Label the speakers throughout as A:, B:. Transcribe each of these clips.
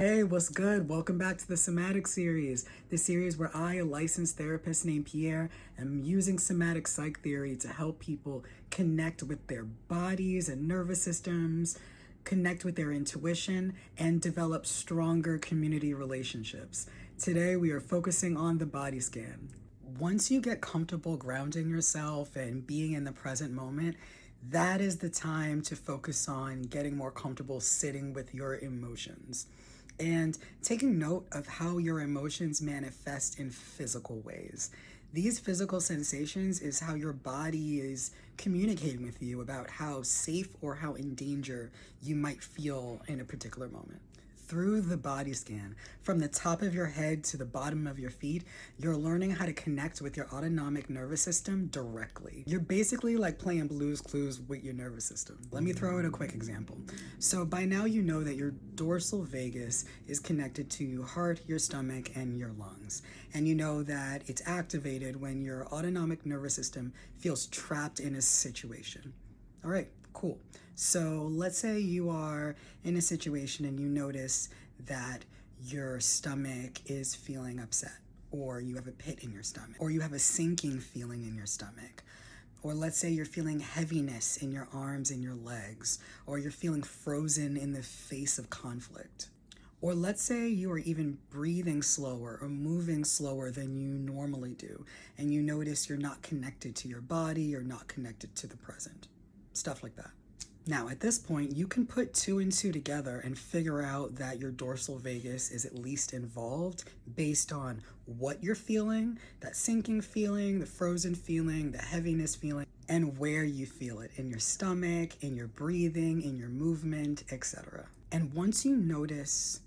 A: Hey, what's good? Welcome back to the Somatic series, the series where I, a licensed therapist named Pierre, am using somatic psych theory to help people connect with their bodies and nervous systems, connect with their intuition, and develop stronger community relationships. Today, we are focusing on the body scan. Once you get comfortable grounding yourself and being in the present moment, that is the time to focus on getting more comfortable sitting with your emotions and taking note of how your emotions manifest in physical ways. These physical sensations is how your body is communicating with you about how safe or how in danger you might feel in a particular moment. Through the body scan, from the top of your head to the bottom of your feet, you're learning how to connect with your autonomic nervous system directly. You're basically like playing Blue's Clues with your nervous system. Let me throw in a quick example. So by now you know that your dorsal vagus is connected to your heart, your stomach, and your lungs. And you know that it's activated when your autonomic nervous system feels trapped in a situation. All right, cool. So let's say you are in a situation and you notice that your stomach is feeling upset, or you have a pit in your stomach, or you have a sinking feeling in your stomach. Or let's say you're feeling heaviness in your arms and your legs, or you're feeling frozen in the face of conflict. Or let's say you are even breathing slower or moving slower than you normally do, and you notice you're not connected to your body, you're not connected to the present. Stuff like that. Now, at this point, you can put two and two together and figure out that your dorsal vagus is at least involved based on what you're feeling, that sinking feeling, the frozen feeling, the heaviness feeling, and where you feel it in your stomach, in your breathing, in your movement, etc. And once you notice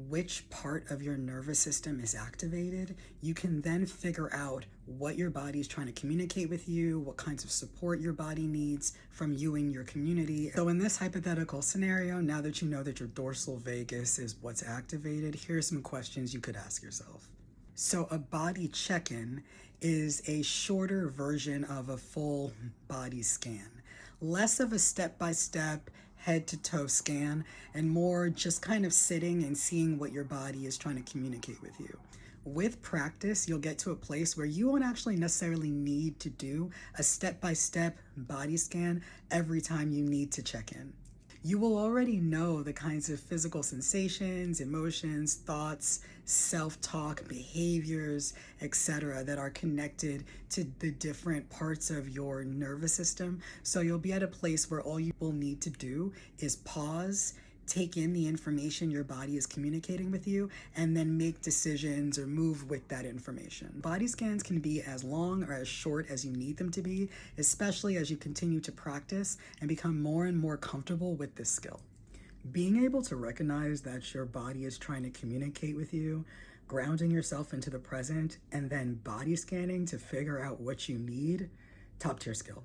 A: which part of your nervous system is activated, you can then figure out what your body is trying to communicate with you, what kinds of support your body needs from you and your community. So in this hypothetical scenario, now that you know that your dorsal vagus is what's activated, here's some questions you could ask yourself. So a body check-in is a shorter version of a full body scan. Less of a step-by-step, head-to-toe scan, and more just kind of sitting and seeing what your body is trying to communicate with you. With practice, you'll get to a place where you won't actually necessarily need to do a step-by-step body scan every time you need to check in. You will already know the kinds of physical sensations, emotions, thoughts, self-talk, behaviors, etc. that are connected to the different parts of your nervous system. So you'll be at a place where all you will need to do is pause, take in the information your body is communicating with you, and then make decisions or move with that information. Body scans can be as long or as short as you need them to be, especially as you continue to practice and become more and more comfortable with this skill. Being able to recognize that your body is trying to communicate with you, grounding yourself into the present, and then body scanning to figure out what you need, top tier skill.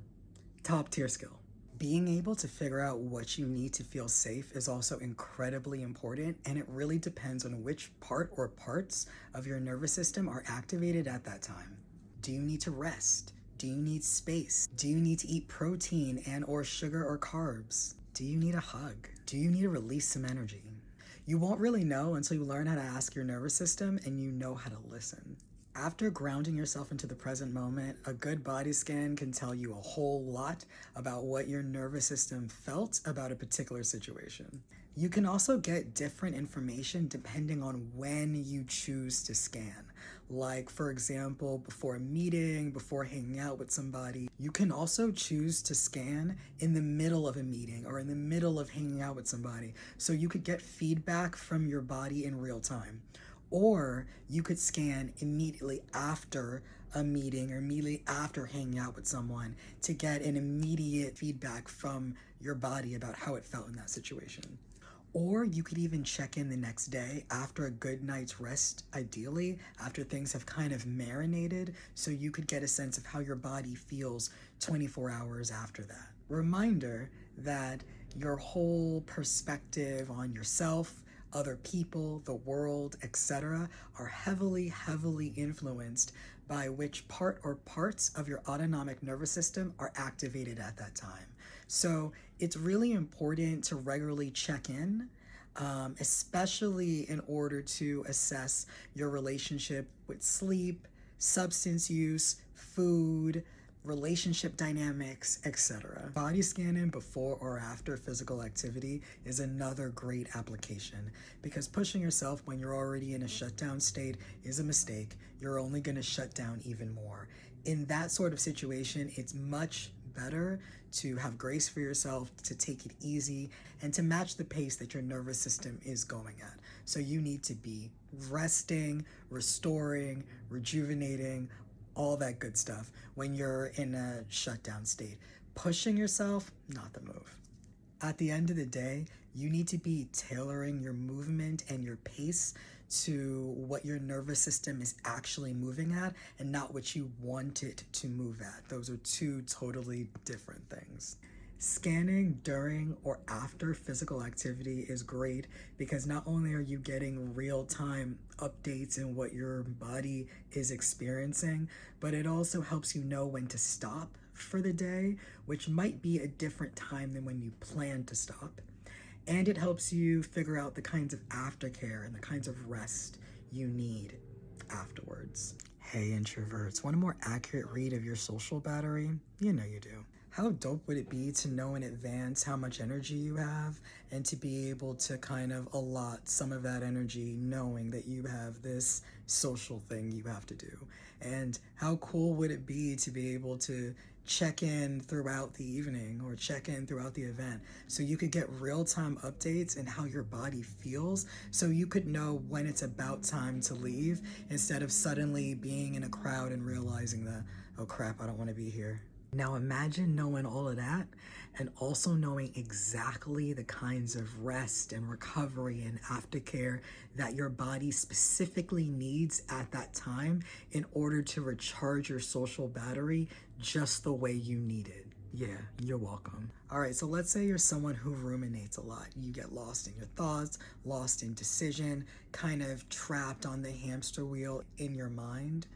A: Top tier skill. Being able to figure out what you need to feel safe is also incredibly important, and it really depends on which part or parts of your nervous system are activated at that time. Do you need to rest? Do you need space? Do you need to eat protein and or sugar or carbs? Do you need a hug? Do you need to release some energy? You won't really know until you learn how to ask your nervous system and you know how to listen. After grounding yourself into the present moment, a good body scan can tell you a whole lot about what your nervous system felt about a particular situation. You can also get different information depending on when you choose to scan. Like, for example, before a meeting, before hanging out with somebody. You can also choose to scan in the middle of a meeting or in the middle of hanging out with somebody, so you could get feedback from your body in real time. Or you could scan immediately after a meeting or immediately after hanging out with someone to get an immediate feedback from your body about how it felt in that situation. Or you could even check in the next day after a good night's rest, ideally, after things have kind of marinated, so you could get a sense of how your body feels 24 hours after that. Reminder that your whole perspective on yourself, other people, the world, etc. are heavily influenced by which part or parts of your autonomic nervous system are activated at that time. So it's really important to regularly check in especially in order to assess your relationship with sleep, substance use, food, relationship dynamics, etc. Body scanning before or after physical activity is another great application, because pushing yourself when you're already in a shutdown state is a mistake. You're only going to shut down even more. In that sort of situation, it's much better to have grace for yourself, to take it easy, and to match the pace that your nervous system is going at. So you need to be resting, restoring, rejuvenating, all that good stuff when you're in a shutdown state. Pushing yourself, not the move. At the end of the day, you need to be tailoring your movement and your pace to what your nervous system is actually moving at and not what you want it to move at. Those are two totally different things. Scanning during or after physical activity is great because not only are you getting real-time updates in what your body is experiencing, but it also helps you know when to stop for the day, which might be a different time than when you plan to stop. And it helps you figure out the kinds of aftercare and the kinds of rest you need afterwards. Hey introverts, want a more accurate read of your social battery? You know you do. How dope would it be to know in advance how much energy you have and to be able to kind of allot some of that energy knowing that you have this social thing you have to do? And how cool would it be to be able to check in throughout the evening or check in throughout the event so you could get real-time updates and how your body feels, so you could know when it's about time to leave instead of suddenly being in a crowd and realizing that, oh crap, I don't want to be here. Now imagine knowing all of that and also knowing exactly the kinds of rest and recovery and aftercare that your body specifically needs at that time in order to recharge your social battery just the way you need it. Yeah, you're welcome. All right, so let's say you're someone who ruminates a lot. You get lost in your thoughts, lost in decision, kind of trapped on the hamster wheel in your mind.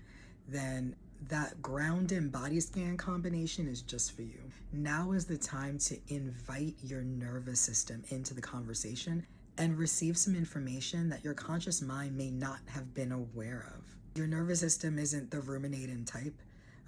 A: Then that ground and body scan combination is just for you. Now is the time to invite your nervous system into the conversation and receive some information that your conscious mind may not have been aware of. Your nervous system isn't the ruminating type.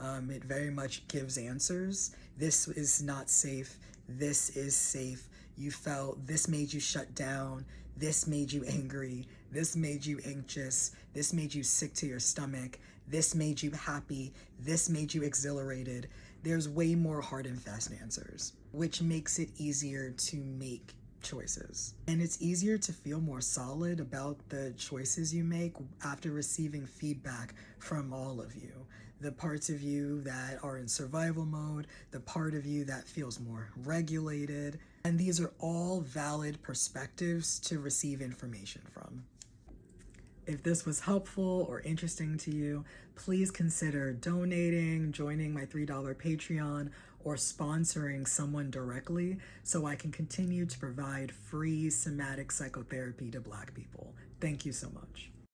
A: It very much gives answers. This is not safe. This is safe. You felt this made you shut down. This made you angry. This made you anxious. This made you sick to your stomach. This made you happy. This made you exhilarated. There's way more hard and fast answers, which makes it easier to make choices. And it's easier to feel more solid about the choices you make after receiving feedback from all of you. The parts of you that are in survival mode, the part of you that feels more regulated. And these are all valid perspectives to receive information from. If this was helpful or interesting to you, please consider donating, joining my $3 Patreon, or sponsoring someone directly so I can continue to provide free somatic psychotherapy to Black people. Thank you so much.